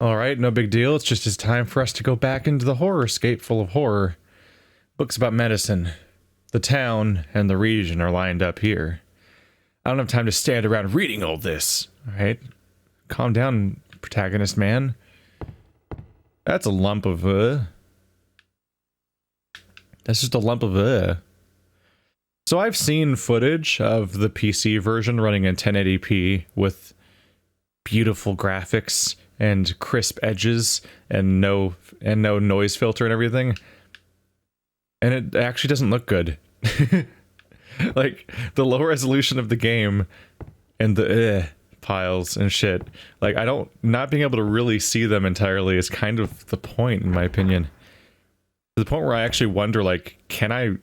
Alright, no big deal. It's time for us to go back into the horror scape full of horror. Books about medicine. The town and the region are lined up here. I don't have time to stand around reading all this. Alright? Calm down, protagonist man. That's a lump of, That's just a lump of, So I've seen footage of the PC version running in 1080p with beautiful graphics and crisp edges and no noise filter and everything. And it actually doesn't look good. Like, the low resolution of the game and the piles and shit. Like, not being able to really see them entirely is kind of the point, in my opinion. To the point where I actually wonder, like, I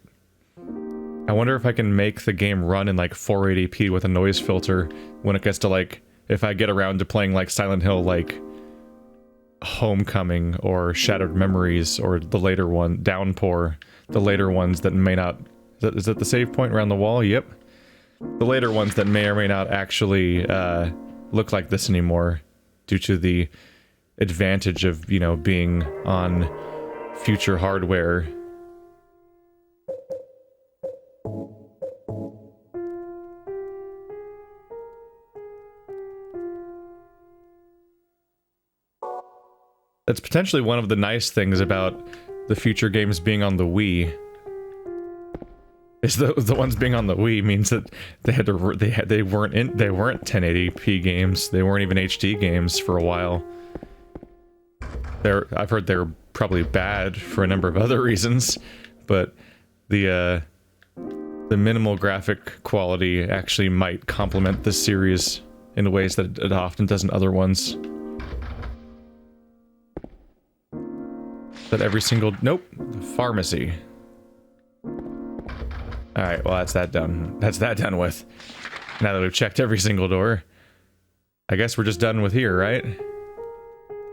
wonder if I can make the game run in, like, 480p with a noise filter when it gets to, like, if I get around to playing, like, Silent Hill, like, Homecoming, or Shattered Memories, or the later one, Downpour, the later ones that may not... Is that the save point around the wall? Yep. The later ones that may or may not actually look like this anymore, due to the advantage of, you know, being on future hardware. That's potentially one of the nice things about the future games being on the Wii. Is the ones being on the Wii means that they weren't 1080p games. They weren't even HD games for a while. I've heard they're probably bad for a number of other reasons, but the minimal graphic quality actually might complement this series in ways that it often doesn't other ones. That every single... Nope. Pharmacy. Alright, well that's that done. That's that done with. Now that we've checked every single door. I guess we're just done with here, right?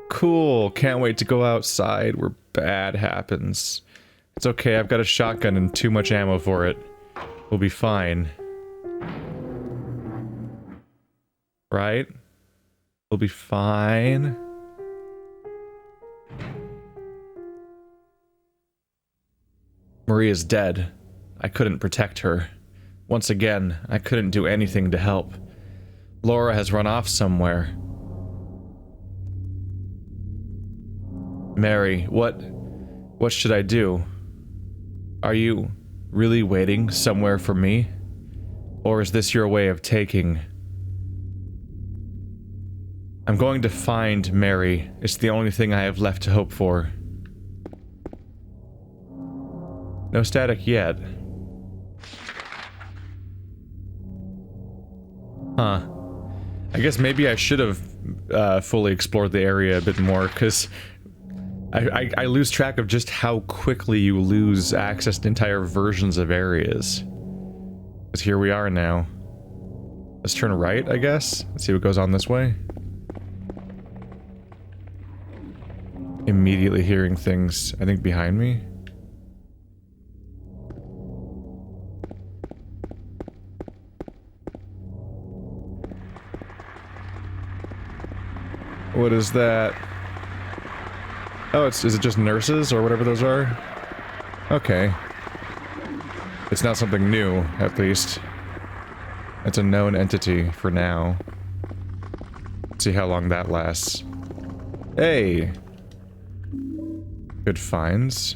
Cool. Can't wait to go outside where bad happens. It's okay, I've got a shotgun and too much ammo for it. We'll be fine. Right? We'll be fine. Maria's dead. I couldn't protect her. Once again, I couldn't do anything to help. Laura has run off somewhere. Mary, what should I do? Are you really waiting somewhere for me? Or is this your way of taking? I'm going to find Mary. It's the only thing I have left to hope for. No static yet. Huh. I guess maybe I should have fully explored the area a bit more, because I lose track of just how quickly you lose access to entire versions of areas. Because here we are now. Let's turn right, I guess? Let's see what goes on this way. Immediately hearing things, I think, behind me. What is that? Oh, is it just nurses or whatever those are? Okay. It's not something new, at least. It's a known entity for now. Let's see how long that lasts. Hey! Good finds.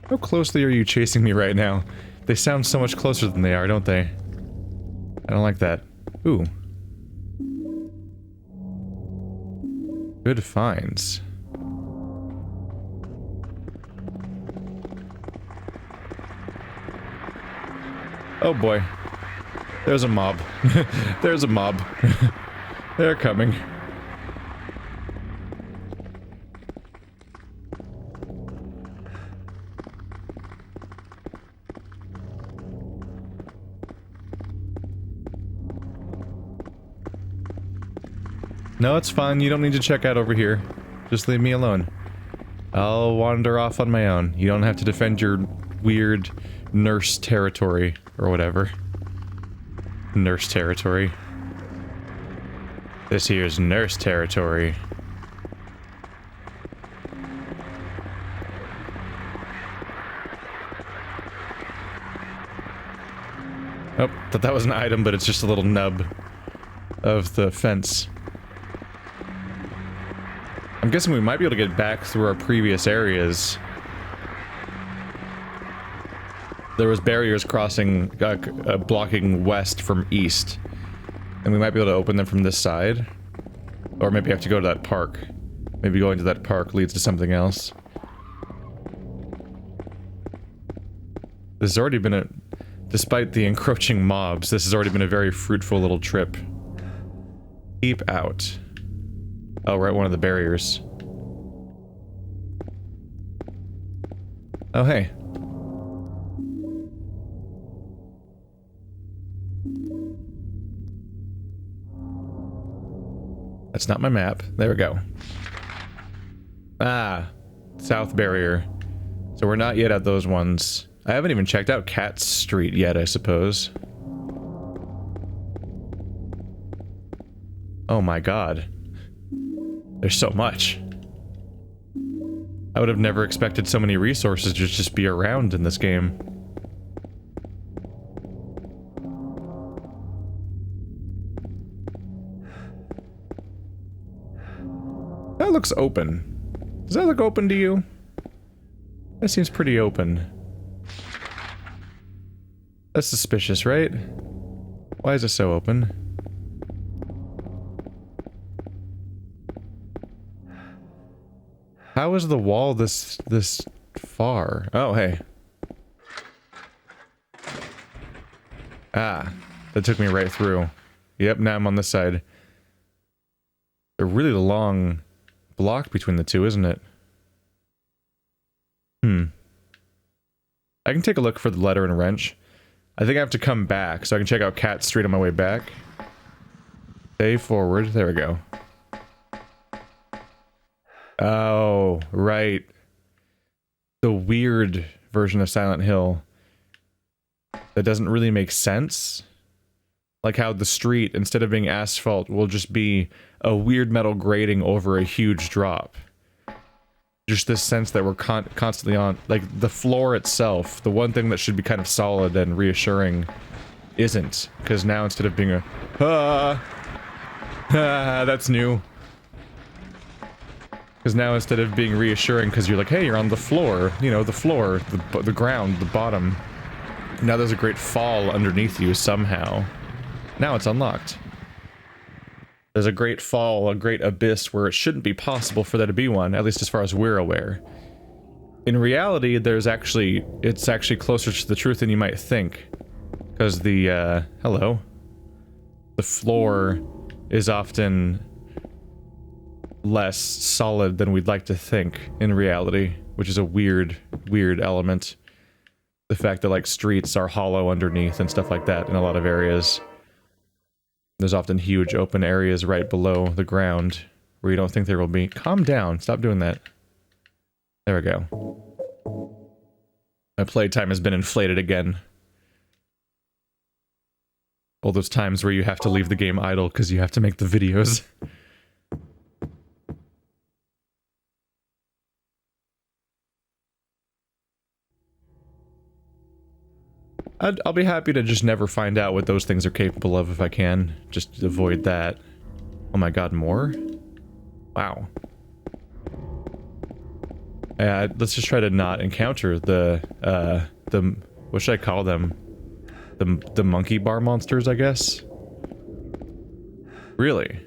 How closely are you chasing me right now? They sound so much closer than they are, don't they? I don't like that. Ooh. Good finds. Oh boy. There's a mob. There's a mob. They're coming. No, it's fine. You don't need to check out over here. Just leave me alone. I'll wander off on my own. You don't have to defend your weird nurse territory or whatever. Nurse territory. This here's nurse territory. Oh, thought that was an item, but it's just a little nub of the fence. I'm guessing we might be able to get back through our previous areas. There was barriers crossing, blocking west from east. And we might be able to open them from this side. Or maybe have to go to that park. Maybe going to that park leads to something else. This has already been a... Despite the encroaching mobs, this has already been a very fruitful little trip. Keep out. Oh, we're at one of the barriers. Oh, hey. That's not my map. There we go. Ah, south barrier. So we're not yet at those ones. I haven't even checked out Cat Street yet, I suppose. Oh my god. There's so much. I would have never expected so many resources to just be around in this game. That looks open. Does that look open to you? That seems pretty open. That's suspicious, right? Why is it so open? How is the wall this far? Oh, hey. Ah, that took me right through. Yep, now I'm on this side. A really long block between the two, isn't it? I can take a look for the letter and wrench. I think I have to come back, so I can check out Cat Street on my way back. Stay forward. There we go. Oh, right. The weird version of Silent Hill. That doesn't really make sense. Like how the street, instead of being asphalt, will just be a weird metal grating over a huge drop. Just this sense that we're constantly on, like, the floor itself, the one thing that should be kind of solid and reassuring, isn't. Because now instead of being a, that's new. Because now instead of being reassuring, because you're like, hey, you're on the floor, you know, the floor, the ground, the bottom. Now there's a great fall underneath you somehow. Now it's unlocked. There's a great fall, a great abyss where it shouldn't be possible for there to be one, at least as far as we're aware. In reality, it's actually closer to the truth than you might think. Because the, hello. The floor is often less solid than we'd like to think in reality, which is a weird, weird element. The fact that, like, streets are hollow underneath and stuff like that in a lot of areas. There's often huge open areas right below the ground where you don't think there will be. Calm down. Stop doing that. There we go. My playtime has been inflated again. All those times where you have to leave the game idle because you have to make the videos. I'll be happy to just never find out what those things are capable of if I can. Just avoid that. Oh my god, more? Wow. Yeah, let's just try to not encounter the what should I call them? The monkey bar monsters, I guess? Really?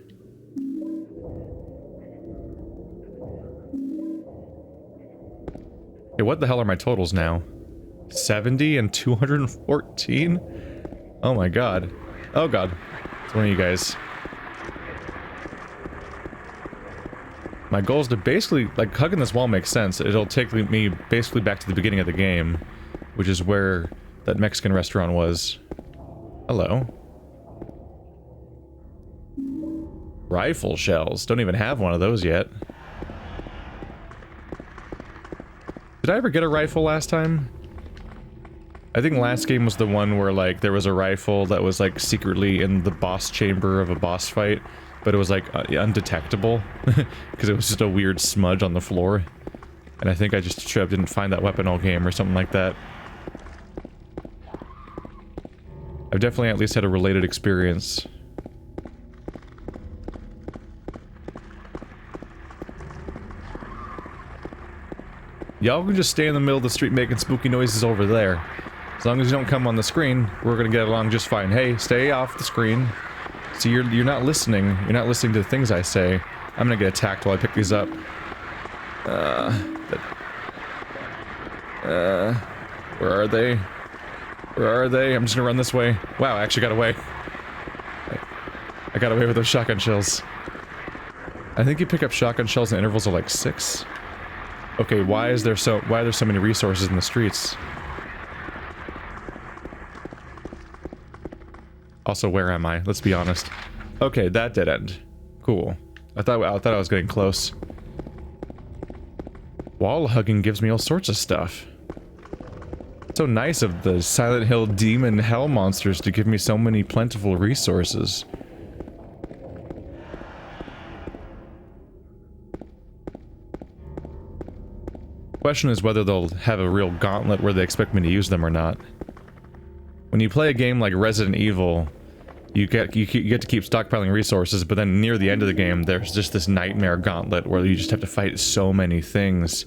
Hey, what the hell are my totals now? 70 and 214? Oh my god. Oh god. It's one of you guys. My goal is to basically, like, hugging this wall makes sense. It'll take me basically back to the beginning of the game, which is where that Mexican restaurant was. Hello. Rifle shells. Don't even have one of those yet. Did I ever get a rifle last time? I think last game was the one where, like, there was a rifle that was, like, secretly in the boss chamber of a boss fight, but it was like undetectable because it was just a weird smudge on the floor. And I think I just straight up didn't find that weapon all game or something like that. I've definitely at least had a related experience. Y'all can just stay in the middle of the street making spooky noises over there. As long as you don't come on the screen, we're gonna get along just fine. Hey, stay off the screen. See, you're not listening. You're not listening to the things I say. I'm gonna get attacked while I pick these up. Where are they? Where are they? I'm just gonna run this way. Wow, I actually got away. I got away with those shotgun shells. I think you pick up shotgun shells in intervals of like 6. Okay, why are there so many resources in the streets? Also, where am I? Let's be honest. Okay, that did end. Cool. I thought I was getting close. Wall hugging gives me all sorts of stuff. So nice of the Silent Hill demon hell monsters to give me so many plentiful resources. Question is whether they'll have a real gauntlet where they expect me to use them or not. When you play a game like Resident Evil, you get to keep stockpiling resources, but then near the end of the game, there's just this nightmare gauntlet where you just have to fight so many things.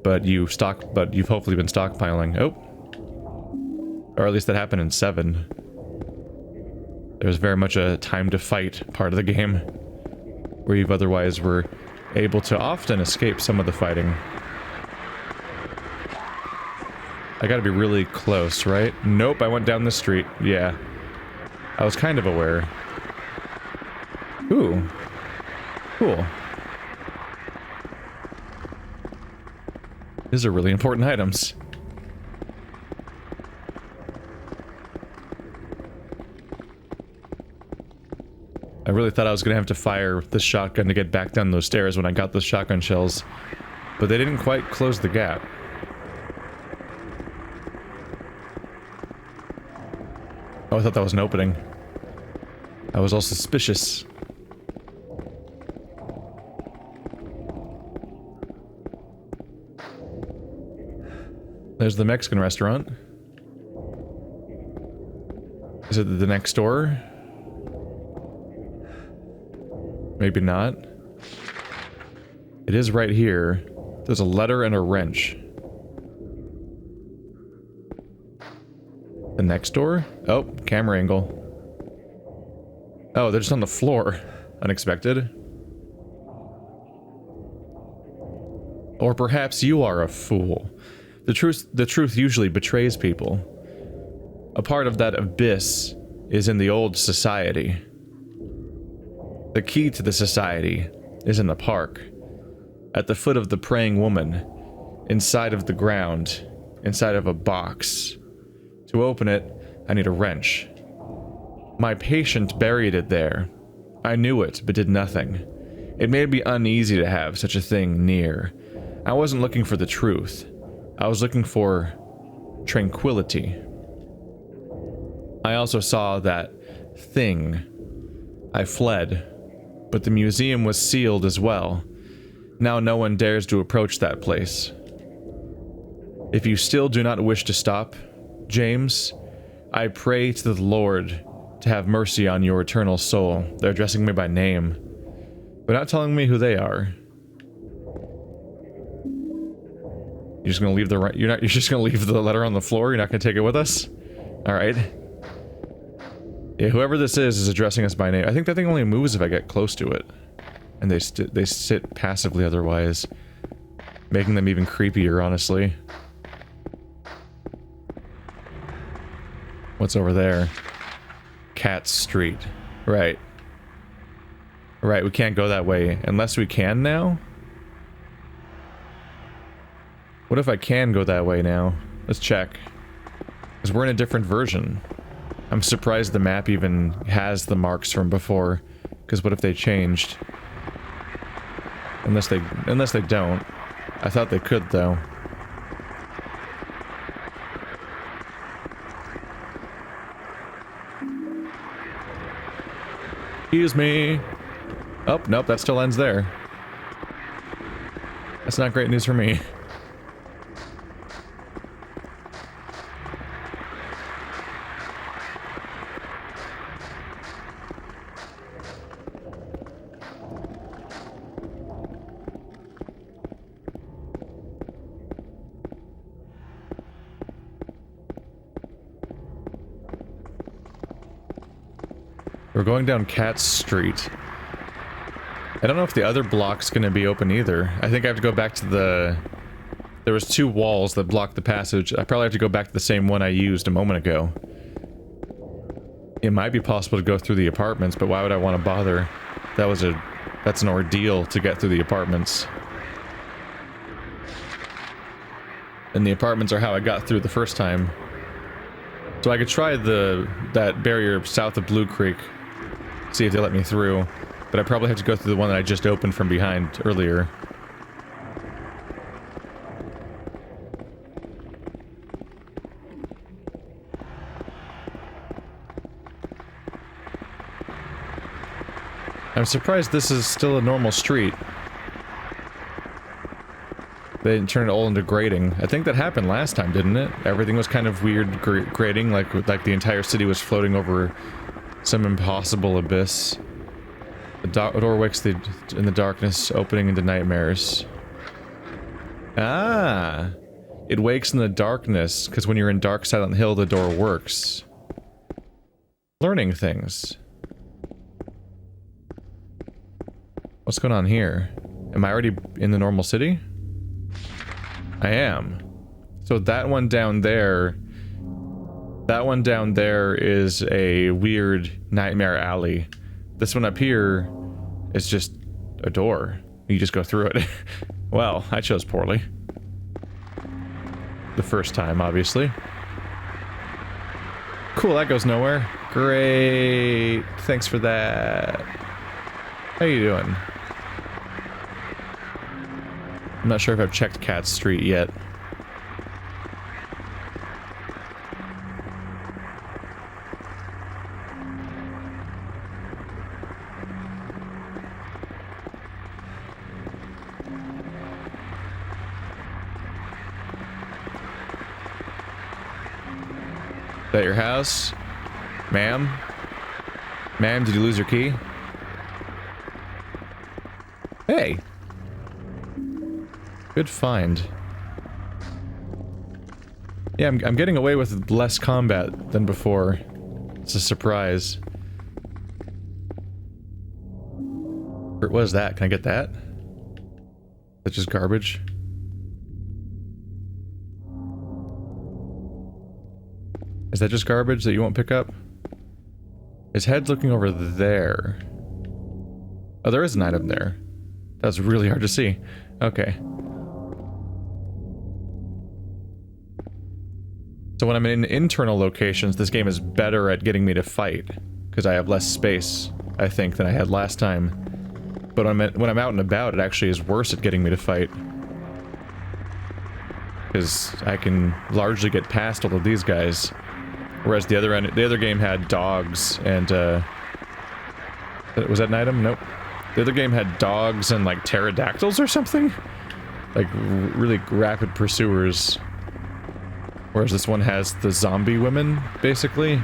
But you've hopefully been stockpiling. Oh. Or at least that happened in 7. There's very much a time to fight part of the game, where you've otherwise were able to often escape some of the fighting. I gotta be really close, right? Nope, I went down the street. Yeah. I was kind of aware. Ooh. Cool. These are really important items. I really thought I was gonna have to fire the shotgun to get back down those stairs when I got those shotgun shells, but they didn't quite close the gap. Oh, I thought that was an opening. I was all suspicious. There's the Mexican restaurant. Is it the next door? Maybe not. It is right here. There's a letter and a wrench. The next door? Oh, camera angle. Oh, they're just on the floor. Unexpected. Or perhaps you are a fool. The truth usually betrays people. A part of that abyss is in the old society. The key to the society is in the park. At the foot of the praying woman. Inside of the ground. Inside of a box. To open it, I need a wrench. My patient buried it there. I knew it, but did nothing. It made me uneasy to have such a thing near. I wasn't looking for the truth. I was looking for tranquility. I also saw that thing. I fled, but the museum was sealed as well. Now no one dares to approach that place. If you still do not wish to stop, James, I pray to the Lord to have mercy on your eternal soul. They're addressing me by name, but not telling me who they are. You're just gonna leave you're just gonna leave the letter on the floor? You're not gonna take it with us? Alright. Yeah, whoever this is addressing us by name. I think that thing only moves if I get close to it. And they sit passively otherwise. Making them even creepier, honestly. What's over there? Cat Street. Right. Right, we can't go that way. Unless we can now? What if I can go that way now? Let's check. Because we're in a different version. I'm surprised the map even has the marks from before. Because what if they changed? Unless they don't. I thought they could, though. Excuse me. Oh, nope, that still ends there. That's not great news for me. We're going down Cat Street. I don't know if the other block's gonna be open either. I think I have to go back to the... There was 2 walls that blocked the passage. I probably have to go back to the same one I used a moment ago. It might be possible to go through the apartments, but why would I want to bother? That's an ordeal to get through the apartments. And the apartments are how I got through the first time. So I could try that barrier south of Blue Creek. See if they let me through. But I probably have to go through the one that I just opened from behind earlier. I'm surprised this is still a normal street. They didn't turn it all into grading. I think that happened last time, didn't it? Everything was kind of weird grading, like the entire city was floating over some impossible abyss. The door wakes in the darkness, opening into nightmares. Ah! It wakes in the darkness, because when you're in Dark Silent Hill, the door works. Learning things. What's going on here? Am I already in the normal city? I am. So that one down there is a weird nightmare alley. This one up here is just a door. You just go through it. Well, I chose poorly. The first time, obviously. Cool, that goes nowhere. Great. Thanks for that. How you doing? I'm not sure if I've checked Cat Street yet. Is that your house? Ma'am? Ma'am, did you lose your key? Hey! Good find. Yeah, I'm getting away with less combat than before. It's a surprise. What was that? Can I get that? That's just garbage. Is that just garbage that you won't pick up? His head's looking over there. Oh, there is an item there. That's really hard to see. Okay. So when I'm in internal locations, this game is better at getting me to fight. Because I have less space, I think, than I had last time. But when I'm out and about, it actually is worse at getting me to fight. Because I can largely get past all of these guys. Whereas the other game had dogs and, was that an item? Nope. The other game had dogs and, like, pterodactyls or something? Like, really rapid pursuers. Whereas this one has the zombie women, basically.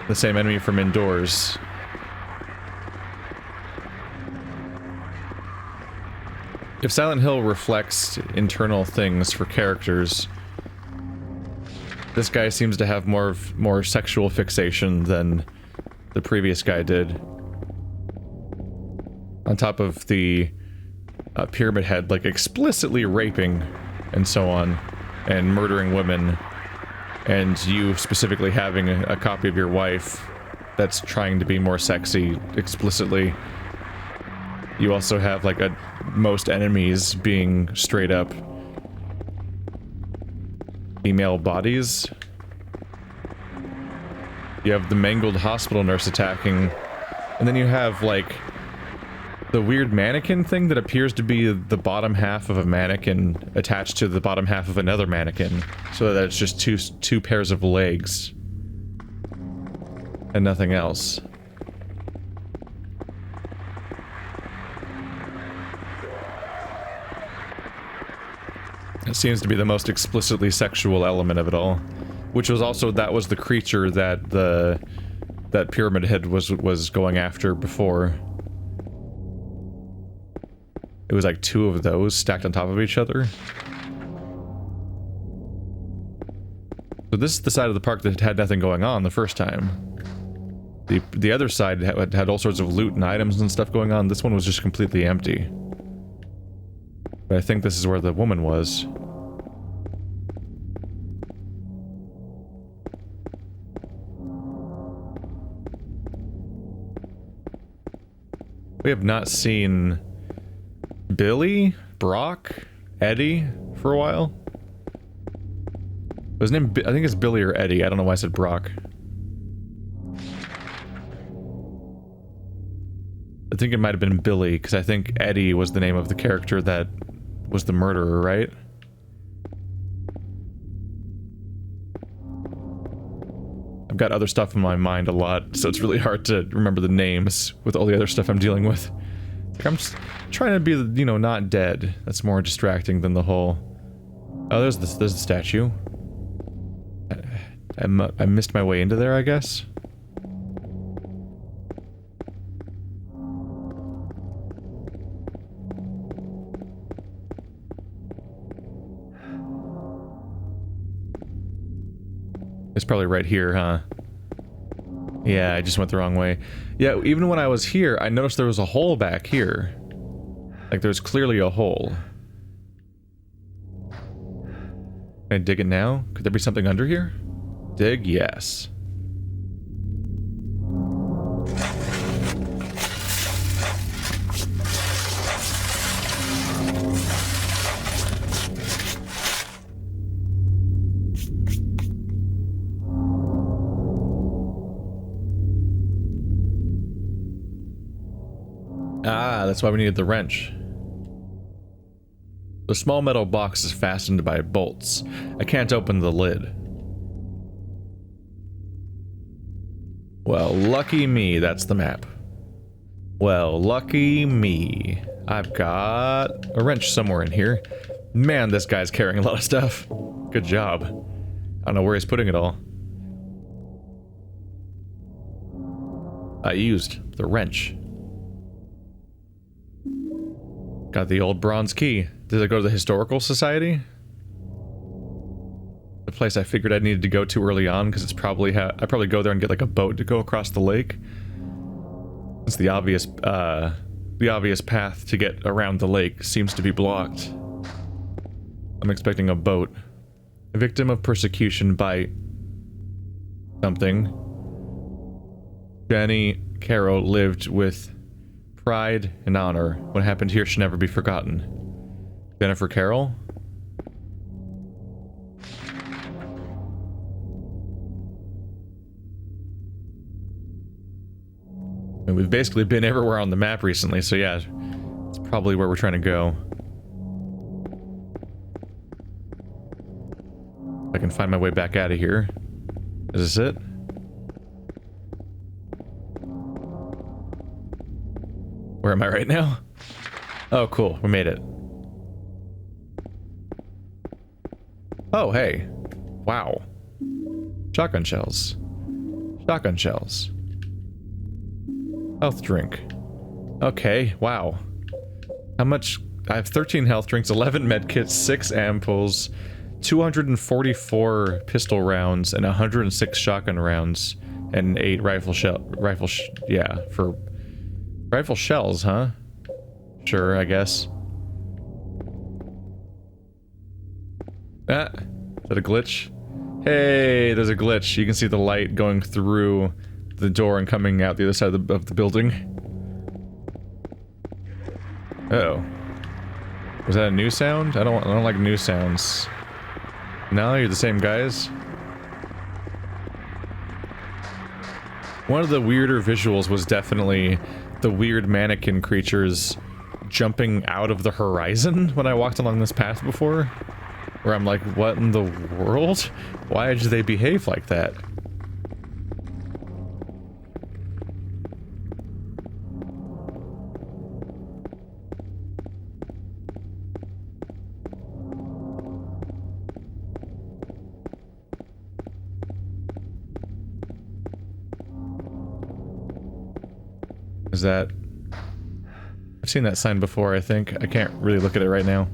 The same enemy from indoors. If Silent Hill reflects internal things for characters, this guy seems to have more sexual fixation than the previous guy did. On top of the Pyramid Head, like, explicitly raping and so on. And murdering women, and you specifically having a copy of your wife that's trying to be more sexy explicitly. You also have, like, most enemies being straight up female bodies. You have the mangled hospital nurse attacking, and then you have, like, the weird mannequin thing that appears to be the bottom half of a mannequin attached to the bottom half of another mannequin, so that it's just two pairs of legs and nothing else. seems to be the most explicitly sexual element of it all. Which was also, that was the creature that that Pyramid Head was going after before. It was like 2 of those stacked on top of each other. So this is the side of the park that had nothing going on the first time. The other side had all sorts of loot and items and stuff going on. This one was just completely empty. But I think this is where the woman was. We have not seen Billy, Brock, Eddie for a while. His name, I think it's Billy or Eddie. I don't know why I said Brock. I think it might have been Billy, because I think Eddie was the name of the character that was the murderer, right? I've got other stuff in my mind a lot, so it's really hard to remember the names with all the other stuff I'm dealing with. Like, I'm just trying to be, you know, not dead. That's more distracting than the whole... Oh, there's the statue. I missed my way into there, I guess. It's probably right here, huh? Yeah, I just went the wrong way. Yeah, even when I was here, I noticed there was a hole back here. Like, there's clearly a hole. Can I dig it now? Could there be something under here? Dig? Yes. Ah, that's why we needed the wrench. The small metal box is fastened by bolts. I can't open the lid. Well, lucky me, that's the map. Well, lucky me. I've got a wrench somewhere in here. Man, this guy's carrying a lot of stuff. Good job. I don't know where he's putting it all. I used the wrench. Got the old bronze key. Did I go to the Historical Society? The place I figured I needed to go to early on, because it's probably I probably go there and get like a boat to go across the lake. It's the obvious path to get around the lake seems to be blocked. I'm expecting a boat. A victim of persecution by something. Jenny Carroll lived with pride and honor. What happened here should never be forgotten. Jennifer Carroll? And we've basically been everywhere on the map recently, so yeah, it's probably where we're trying to go. If I can find my way back out of here. Is this it? Where am I right now? Oh, cool. We made it. Oh, hey. Wow. Shotgun shells. Shotgun shells. Health drink. Okay, wow. How much? I have 13 health drinks, 11 medkits, 6 ampoules, 244 pistol rounds, and 106 shotgun rounds, and 8 rifle shells, huh? Sure, I guess. Ah, is that a glitch? Hey, there's a glitch. You can see the light going through the door and coming out the other side of the building. Uh-oh. Was that a new sound? I don't like new sounds. No, you're the same guys. One of the weirder visuals was definitely the weird mannequin creatures jumping out of the horizon when I walked along this path before. Where I'm like, what in the world? Why did they behave like that? Is that... I've seen that sign before, I think. I can't really look at it right now.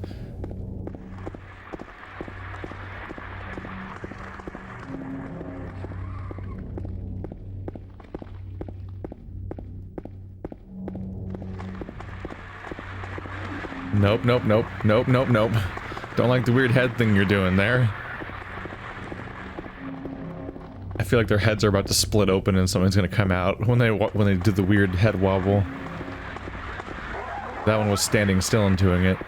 Nope, nope, nope, nope, nope, nope. Don't like the weird head thing you're doing there. I feel like their heads are about to split open and something's gonna come out when they do the weird head wobble. That one was standing still and doing it.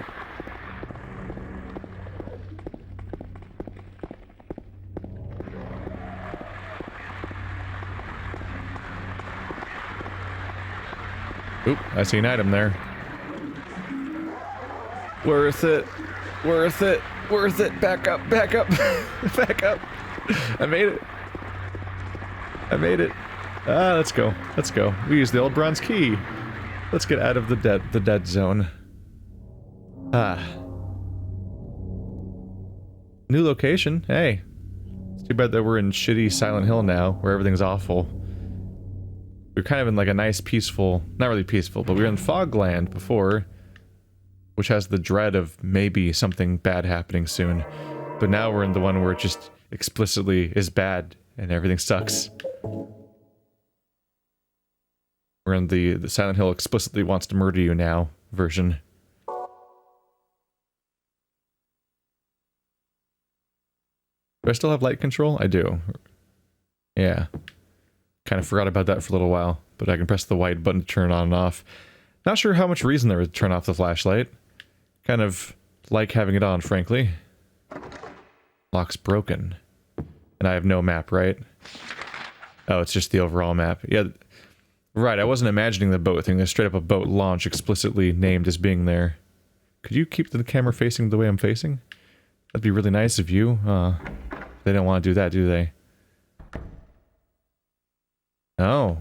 Oop, I see an item there. Worth it. Worth it. Worth it. Back up. Back up. Back up. I made it. I made it. Ah, let's go. Let's go. We use the old bronze key. Let's get out of the dead zone. Ah. New location. Hey. It's too bad that we're in shitty Silent Hill now, where everything's awful. We're kind of in like a nice peaceful, not really peaceful, but we were in Fogland before, which has the dread of maybe something bad happening soon. But now we're in the one where it just explicitly is bad and everything sucks. We're in the Silent Hill explicitly wants to murder you now version. Do I still have light control? I do. Yeah. Kind of forgot about that for a little while, but I can press the white button to turn it on and off. Not sure how much reason there is to turn off the flashlight. Kind of like having it on, frankly. Lock's broken. And I have no map, right? Oh, it's just the overall map. Yeah, right, I wasn't imagining the boat thing. There's straight up a boat launch explicitly named as being there. Could you keep the camera facing the way I'm facing? That'd be really nice of you. They don't want to do that, do they? Oh.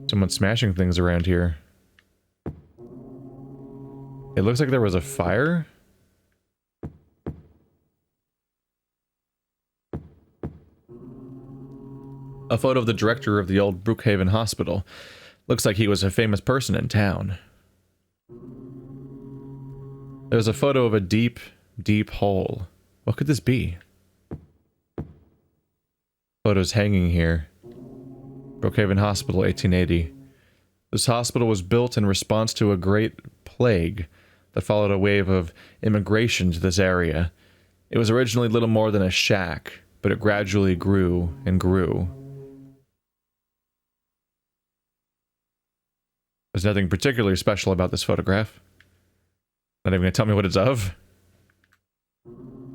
Someone's smashing things around here. It looks like there was a fire. A photo of the director of the old Brookhaven Hospital. Looks like he was a famous person in town. There's a photo of a deep, deep hole. What could this be? Photos hanging here. Brookhaven Hospital, 1880. This hospital was built in response to a great plague that followed a wave of immigration to this area. It was originally little more than a shack, but it gradually grew and grew. There's nothing particularly special about this photograph. Not even gonna tell me what it's of.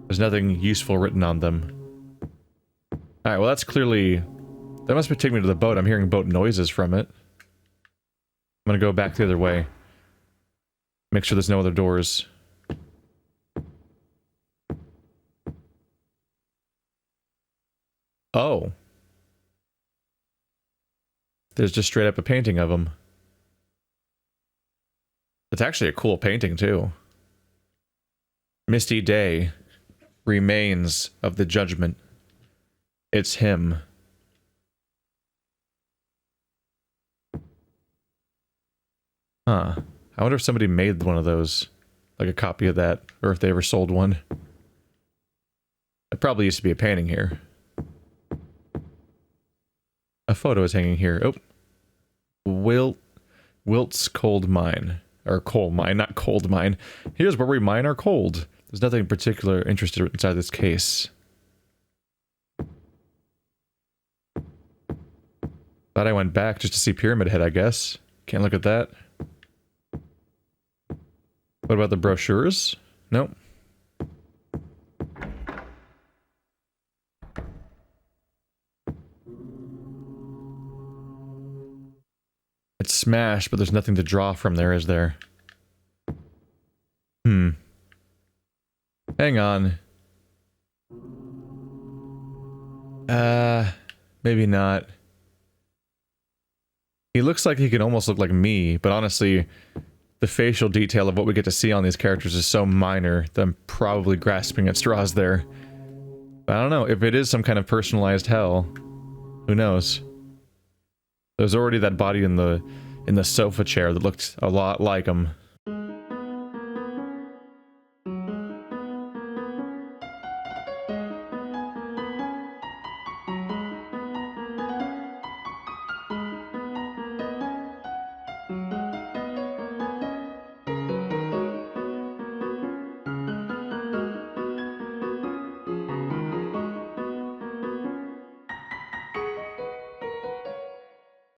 There's nothing useful written on them. Alright, well that's clearly... That must be taking me to the boat. I'm hearing boat noises from it. I'm gonna go back the other way. Make sure there's no other doors. Oh. There's just straight up a painting of him. It's actually a cool painting, too. Misty Day. Remains of the Judgment. It's him. Huh. I wonder if somebody made one of those. Like a copy of that. Or if they ever sold one. It probably used to be a painting here. A photo is hanging here. Oh. Wilt's Cold Mine. Or coal mine, not cold mine. Here's where we mine our cold. There's nothing in particular interested inside this case. Thought I went back just to see Pyramid Head, I guess. Can't look at that. What about the brochures? Nope. It's smashed, but there's nothing to draw from there, is there? Hang on. Maybe not. He looks like he could almost look like me, but honestly, the facial detail of what we get to see on these characters is so minor that I'm probably grasping at straws there. But I don't know, if it is some kind of personalized hell, who knows? There's already that body in the sofa chair that looked a lot like him.